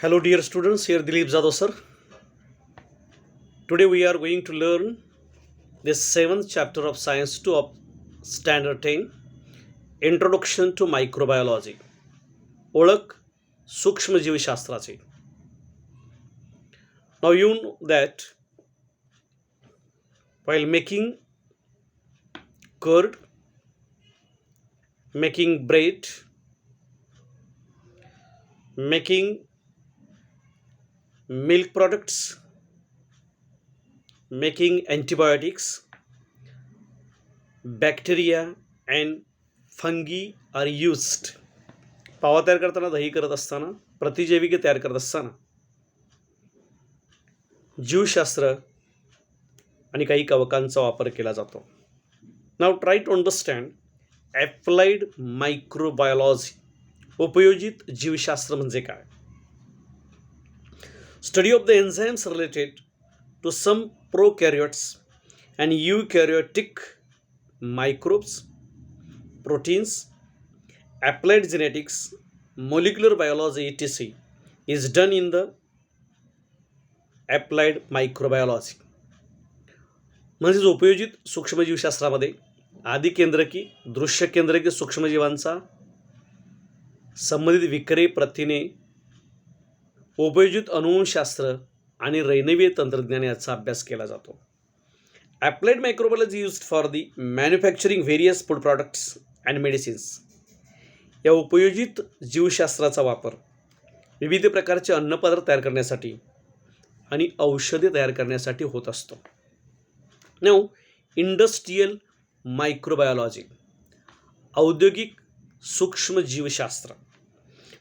Hello, dear students. Here Dilip Jadhav, sir. Today we are going to learn the seventh chapter of Science 2 of Standard 10, Introduction to Microbiology. ओळख सूक्ष्मजीवशास्त्राची. Now you know that while making curd, making bread, making milk products, making antibiotics, bacteria and fungi are used. पावा तयार करताना, दही करत असताना, प्रतिजैविके तयार करत असताना जीवशास्त्र आणि काही कवकांचा वापर केला जातो. नाव try to understand applied microbiology. उपयोजित जीवशास्त्र म्हणजे काय? Study of the enzymes related to some prokaryotes and eukaryotic microbes, proteins, applied genetics, molecular biology, etc. is done in the applied microbiology. म्हणजे उपयोजित सूक्ष्मजीवशास्त्रामध्ये आदि केंद्रकी, दृश्य केंद्रकी सूक्ष्मजीवांचा संबंधित विक्रिय प्रथिने, उपयोजित अनुवंशशास्त्र आणि रैनवीय तंत्रज्ञान याचा अभ्यास केला जातो. Applied microbiology used for the manufacturing various food products and medicines. या उपयोजित जीवशास्त्राचा वापर विविध प्रकारचे अन्नपदार्थ तयार करण्यासाठी आणि औषधे तयार करण्यासाठी होत असतो. नाउ इंडस्ट्रियल मायक्रोबायोलॉजी, औद्योगिक सूक्ष्मजीवशास्त्र.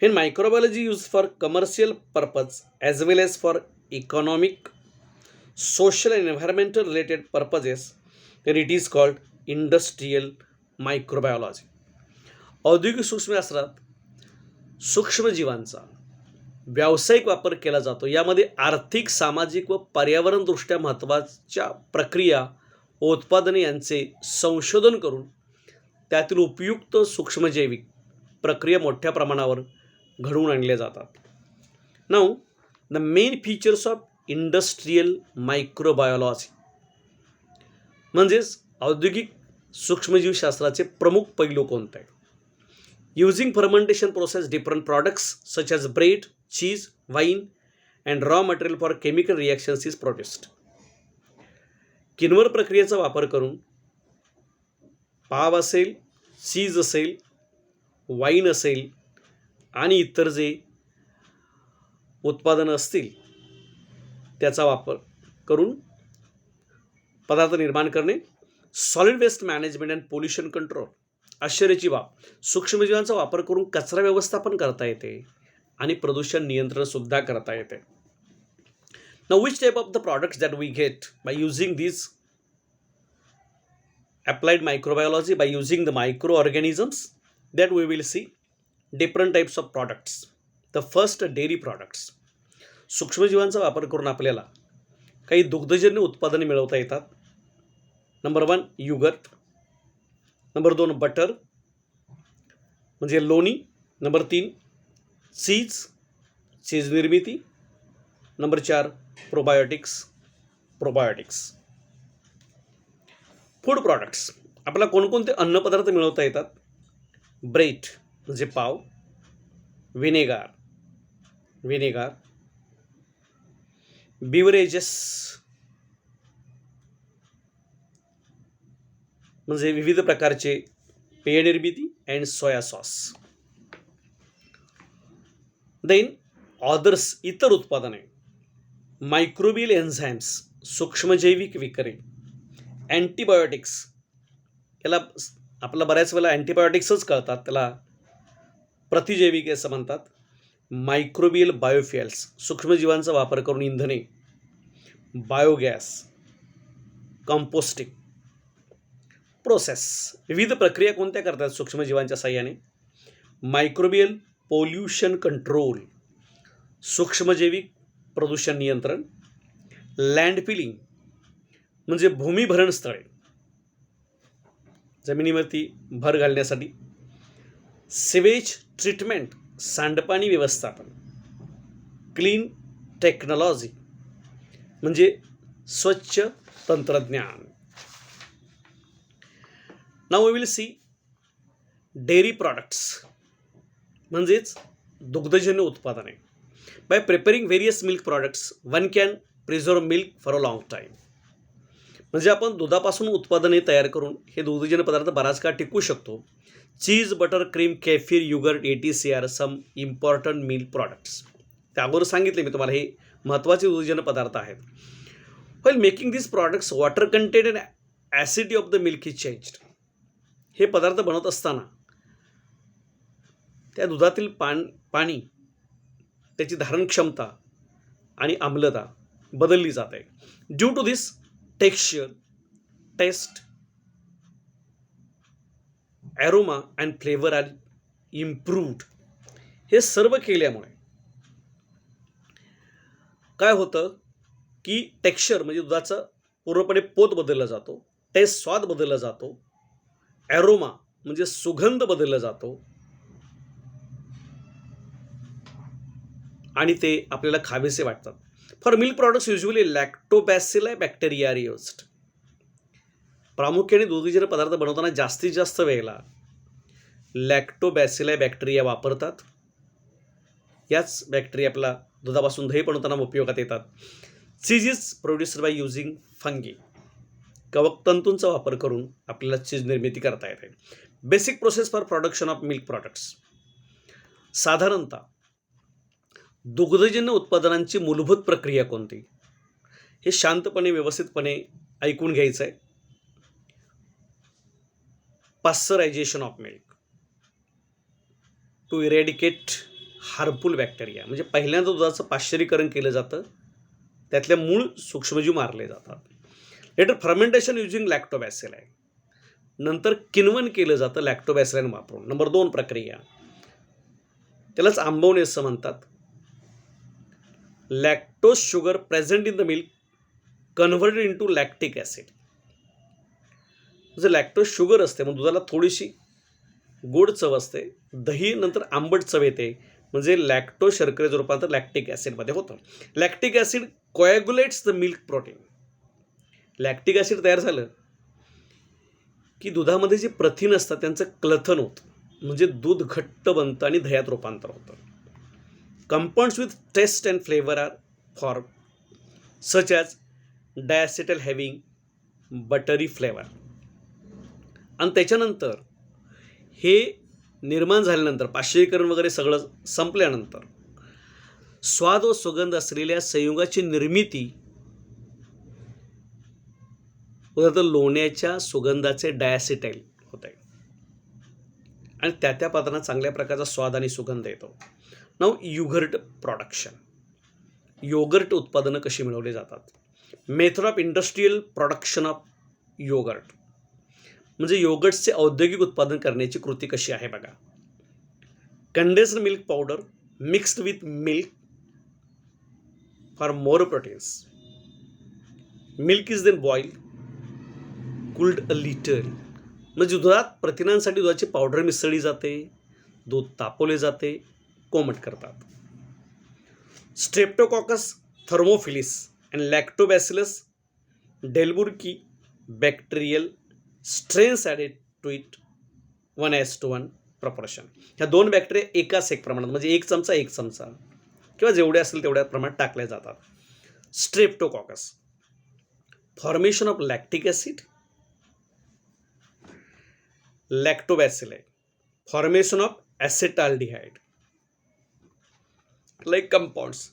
When microbiology used for commercial purpose as well as for economic, social and environmental related purposes, then it is called industrial microbiology. औद्योगिक सूक्ष्मशास्त्रात सूक्ष्मजीवांचा व्यावसायिक वापर केला जातो. यामध्ये आर्थिक, सामाजिक व पर्यावरण दृष्ट्या महत्त्वाच्या प्रक्रिया व उत्पादने यांचे संशोधन करून त्यातील उपयुक्त सूक्ष्मजैविक प्रक्रिया मोठ्या प्रमाणावर घडवून आणल्या जातात. Now the main features of industrial microbiology, म्हणजेच औद्योगिक सूक्ष्मजीवशास्त्राचे प्रमुख पैलू कोणते आहेत? Using fermentation process different products such as bread, cheese, wine and raw material for chemical reactions is produced. किण्वन प्रक्रियेचा वापर करून पाव असेल, चीज असेल, वाईन असेल आणि इतर जे उत्पादनं असतील त्याचा वापर करून पदार्थ निर्माण करणे. Solid waste management and pollution control. आश्चर्याची बाब, सूक्ष्मजीवांचा वापर करून कचरा व्यवस्थापन करता येते आणि प्रदूषण नियंत्रण सुद्धा करता येते. Now which type of the products that we get by using this applied microbiology, by using the microorganisms, that we will see different types of products. The first, dairy products. सूक्ष्मजीवांचा वापर करून आपल्याला काही दुग्धजन्य उत्पादने मिळवता येतात. नंबर 1 युगर्ट, नंबर 2 बटर म्हणजे लोणी, नंबर 3 चीज निर्मिती, नंबर 4 प्रोबायोटिक्स. फूड प्रॉडक्ट्स, आपल्याला कोणकोणते अन्नपदार्थ मिळवता येतात? ब्रेड म्हणजे पाव, विनेगार, बिवरेजेस म्हणजे विविध प्रकारचे पेय निर्मिती and soya sauce. Then others, इतर उत्पादने, मायक्रोबियल एन्झाइम्स, सूक्ष्मजैविक विक्रिय, अँटीबायोटिक्स. याला आपल्याला बऱ्याच वेळेला अँटीबायोटिक्सच कळतात, त्याला प्रतिजैविके असं म्हणतात. मायक्रोबियल बायोफ्युएल्स, सूक्ष्मजीवांचा वापर करून इंधने, बायोगॅस, कंपोस्टिंग प्रोसेस. विविध प्रक्रिया कोणत्या करतात सूक्ष्मजीवांच्या साहाय्याने? मायक्रोबियल पोल्युशन कंट्रोल, सूक्ष्मजैविक प्रदूषण नियंत्रण. लँडफिलिंग म्हणजे भूमिभरण स्थळे, जमिनीवरती भर घालण्यासाठी. सिवेज ट्रीटमेंट, सांडपाणी व्यवस्थापन. क्लीन टेक्नॉलॉजी म्हणजे स्वच्छ तंत्रज्ञान. Now we will see dairy products म्हणजेच दुग्धजन्य उत्पादने. By preparing various milk products one can preserve milk for a long time. म्हणजे आपण दुधापासून उत्पादने तयार करून हे दुग्धजन्य पदार्थ बराच काळ टिकू शकतो. Cheese, butter, cream, kefir, yoghurt, ATC are some important milk products. त्यावर सांगितले मी तुम्हाला हे महत्त्वाचे दुग्धजन्य पदार्थ आहेत. Well making this products water content and acidity of the milk is changed. हे पदार्थ बनवत असताना त्या दुधातील पाणी त्याची धारण क्षमता आणि आम्लता बदलली जाते. Due to this texture, taste, aroma and flavour are improved. हे सर्व केल्यामुळे काय होतं की टेक्स्चर म्हणजे दुधाचा पूर्णपणे पोत बदलला जातो, टेस्ट स्वाद बदलला जातो, ॲरोमा म्हणजे सुगंध बदलला जातो आणि ते आपल्याला खावेसे वाटतात. For milk products usually lactobacilli bacteria are used. प्रामुख्याने दुग्धजन्य पदार्थ बनवताना जास्तीत जास्त वेळेला लॅक्टोबॅसिलाई बॅक्टेरिया वापरतात. याच बॅक्टेरिया आपला दुधापासून दही बनवताना उपयोगात येतात. Cheese is produced by using fungi. कवकतंतूंचा वापर करून आपल्याला चीज निर्मिती करता येते. Basic process for production of milk products. साधारणतः दुग्धजन्य उत्पादनांची मूलभूत प्रक्रिया कोणती हे शांतपणे व्यवस्थितपणे ऐकून घ्यायचं आहे. Pasteurisation of milk to eradicate harmful bacteria. म्हणजे पहिल्यांदा दुधाचं पाश्चरीकरण केलं जातं, त्यातल्या मूळ सूक्ष्मजीव मारले जातात. Later fermentation using lactobacilli. नंतर किण्वन केलं जातं लॅक्टोबॅसिलाइन वापरून. नंबर 2 प्रक्रिया, त्यालाच आंबवणे असं म्हणतात. Lactose sugar present in the milk converted into lactic acid. जर लॅक्टोज शुगर असते मग दुधाला थोडीशी गोड चव असते, दही नंतर आंबट चव येते, म्हणजे लॅक्टोज शर्करेचं रूपांतर लॅक्टिक ॲसिडमध्ये होतं. Lactic acid coagulates the milk protein. Lactic acid तयार झालं की दुधामध्ये जे प्रथिन असतात त्यांचं क्लथन होतं, म्हणजे दूध घट्ट बनतं आणि दह्यात रूपांतर होतं. Compounds with taste and flavour are form such as diacetyl having buttery flavour. आणि त्याच्यानंतर हे निर्माण झाल्यानंतर पाश्चरीकरण वगैरे सगळं संपल्यानंतर स्वाद व सुगंध असलेल्या संयुगाची निर्मिती उदाहरणार्थ लोण्याच्या सुगंधाचे डायॲसिटाइल होत आहे आणि त्या पदार्थांना चांगल्या प्रकारचा स्वाद आणि सुगंध येतो. Now युगर्ट production. योगर्ट उत्पादनं कशी मिळवली जातात. Method of industrial production of yoghurt. म्हणजे योगर्ट्सचे औद्योगिक उत्पादन करण्याची कृती कशी आहे बघा. Condensed milk powder mixed with milk for more proteins. Milk is then boiled cooled a little. म्हणजे दुधात प्रथिनांसाठी दुधाची पावडर मिसळली जाते, दूध तापवले जाते, कोमट करतात. Streptococcus thermophilus and lactobacillus delbrueckii bacterial strains added to it 1:1 proportion. ह्या 2 बॅक्टेरिया एकाच एक प्रमाणात म्हणजे 1 चमचा 1 चमचा किंवा जेवढे असेल तेवढ्या प्रमाणात टाकले जातात. Streptococcus formation of lactic acid. Lactobacilli formation of acetaldehyde. Like compounds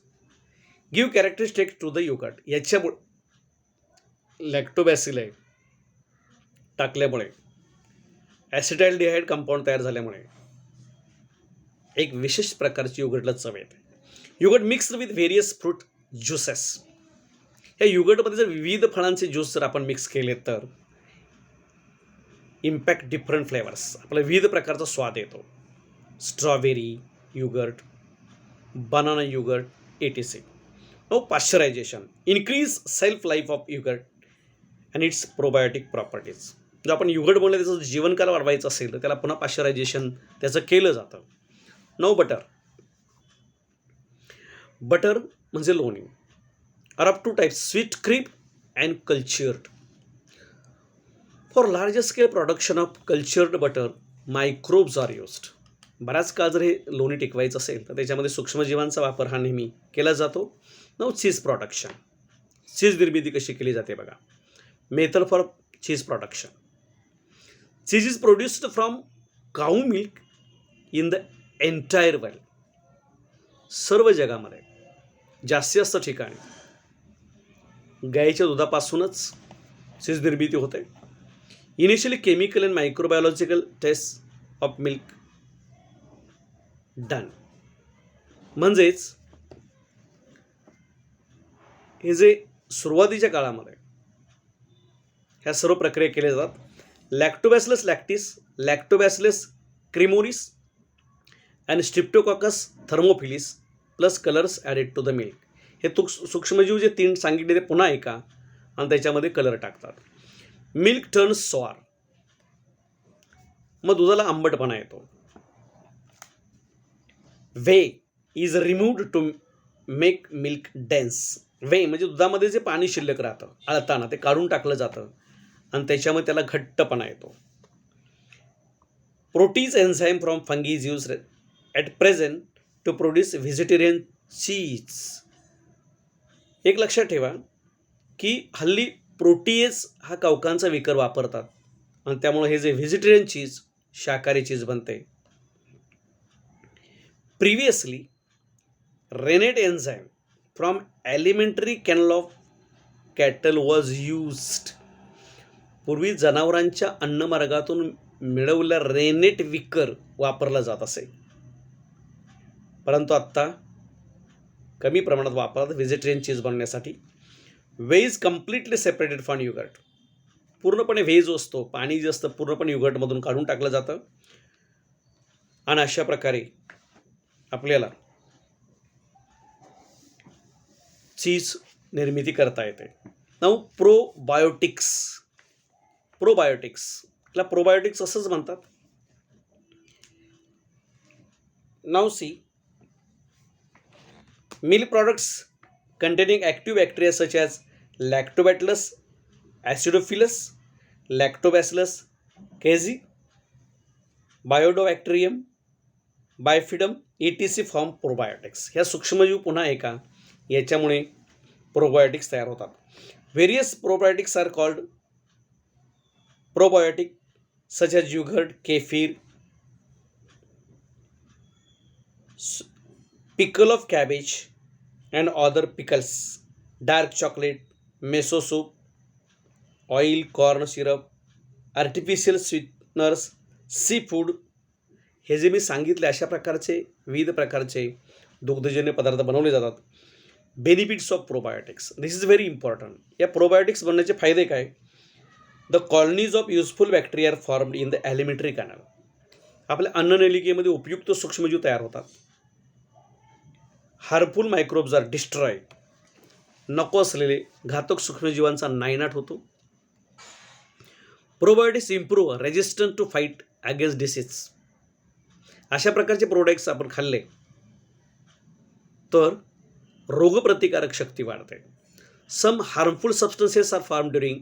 give characteristics to the yoghurt. याच्यामुळे लॅक्टोबॅसिलाई टाकल्यामुळे ॲसिटाल्डिहाइड कंपाऊंड तयार झाल्यामुळे एक विशेष प्रकारची योगर्टला चव येते. Yoghurt mixed with various fruit juices. या योगर्टमध्ये जर विविध फळांचे ज्यूस जर आपण मिक्स केले तर इम्पॅक्ट डिफरंट फ्लेवर्स. आपला विविध प्रकारचा स्वाद येतो. Strawberry yoghurt, banana yoghurt, ATC. No pasteurisation increase shelf life of yoghurt and its probiotic properties. जर आपण योगर्ट बनवलं त्याचं जीवनकाल वाढवायचं असेल तर त्याला पुन्हा पाश्चरायझेशन त्याचं केलं जातं. Know butter. बटर म्हणजे लोणी. Are of two types sweet cream and cultured. For large scale production of cultured butter microbes are used. बराच काळ जर हे लोणी टिकवायचं असेल तर त्याच्यामध्ये सूक्ष्मजीवांचा वापर हा नेहमी केला जातो. नाऊ चीज प्रोडक्शन. चीज निर्मिती कशी केली जाते बघा. Method for cheese production. Cheese is produced from cow milk in the entire world. सर्व जगामध्ये जास्तीत जास्त ठिकाणी गाईच्या दुधापासूनच चीज निर्मिती होते. Initially chemical and microbiological test of milk done. म्हणजेच हे जे सुरुवातीच्या काळामध्ये ह्या सर्व प्रक्रिया केल्या जातात. Lactobacillus lactis, lactobacillus cremoris and streptococcus thermophilus plus colours added to the milk. हे सूक्ष्मजीव जे 3 सांगितले ते पुन्हा ऐका आणि त्याच्यामध्ये कलर टाकतात. Milk turns sour. मग दुधाला आंबटपणा येतो. Whey is removed to make milk dense. Whey म्हणजे दुधामध्ये जे पाणी शिल्लक राहतं आळताना ते काढून टाकलं जातं आणि त्याच्यामध्ये त्याला घट्टपणा येतो. Protease enzyme from fungi is used at present to produce vegetarian cheese. एक लक्षात ठेवा की हल्ली प्रोटीएज हा कवकांचा विकर वापरतात आणि त्यामुळे हे जे व्हेजिटेरियन चीज शाकाहारी चीज बनते. Previously rennet enzyme from alimentary canal of cattle was used. पूर्वी जनावरांच्या अन्नमार्गातून मिळवलेला रेनेट विकर वापरला जात असे, परंतु आत्ता कमी प्रमाणात वापरतात व्हेजिटेरियन चीज बनवण्यासाठी. Whey is completely separated from yoghurt. पूर्णपणे व्हे जो असतो पाणी जे असतं पूर्णपणे युगर्टमधून काढून टाकलं जातं आणि अशा प्रकारे आपल्याला चीज निर्मिती करता येते. Now probiotics. प्रोबायोटिक्सला प्रोबायोटिक्स असंच म्हणतात. Now see milk products containing active bacteria such as Lactobacillus acidophilus, Lactobacillus casei, Biodobacterium, Bifidum etc. form probiotics. ह्या सूक्ष्मजीव पुन्हा एका याच्यामुळे प्रोबायोटिक्स तयार होतात. Various probiotics are called probiotic such as yoghurt, kefir, pickle of cabbage and other pickles, dark chocolate, meso soup, oil, corn syrup, artificial sweeteners, seafood. हे जे मी सांगितले अशा प्रकारचे विविध प्रकारचे दुग्धजन्य पदार्थ बनवले जातात. Benefits of probiotics. This is very important. या प्रोबायोटिक्स बनण्याचे फायदे काय? The colonies of useful bacteria are formed in the alimentary canal. आपल्या अन्ननलिकेमध्ये उपयुक्त सूक्ष्मजीव तयार होतात. Harmful microbes are destroy. नको असलेले घातक सूक्ष्मजीवांचा नायनाट होतो. Probiotics improve resistance to fight against disease. अशा प्रकारचे प्रोडक्ट्स आपण खाल्ले तर रोगप्रतिकारक शक्ती वाढते. Some harmful substances are form during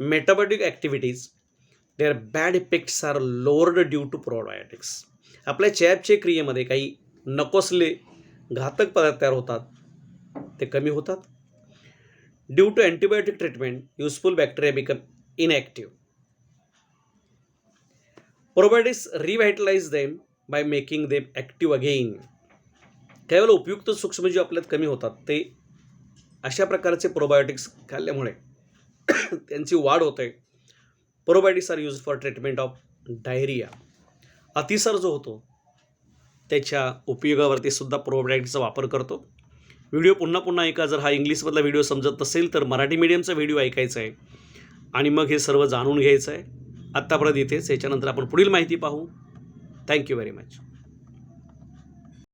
metabolic activities. Their bad effects R lowered due to probiotics. आपल्या चयापचय क्रियेमध्ये काही नकोसले घातक पदार्थ तयार होतात ते कमी होतात. Due to antibiotic treatment useful bacteria become inactive. Probiotics revitalise them by making them active again. काही वेळेला उपयुक्त सूक्ष्मजीव आपल्यात कमी होतात ते अशा प्रकारचे प्रोबायोटिक्स खाल्ल्यामुळे त्यांची वाढ होते. Probiotics are used for treatment of diarrhoea. अतिसार जो होतो त्याच्या उपयोगावरती सुद्धा प्रोबायोटिक्सचा वापर करतो. व्हिडिओ पुन्हा ऐका. जर हा इंग्लिशमधला व्हिडिओ समजत नसेल तर मराठी मीडियमचा व्हिडिओ ऐकायचा आहे आणि मग हे सर्व जाणून घ्यायचं आहे. आत्तापर्यंत इथेच. याच्यानंतर आपण पुढील माहिती पाहू. Thank you very much.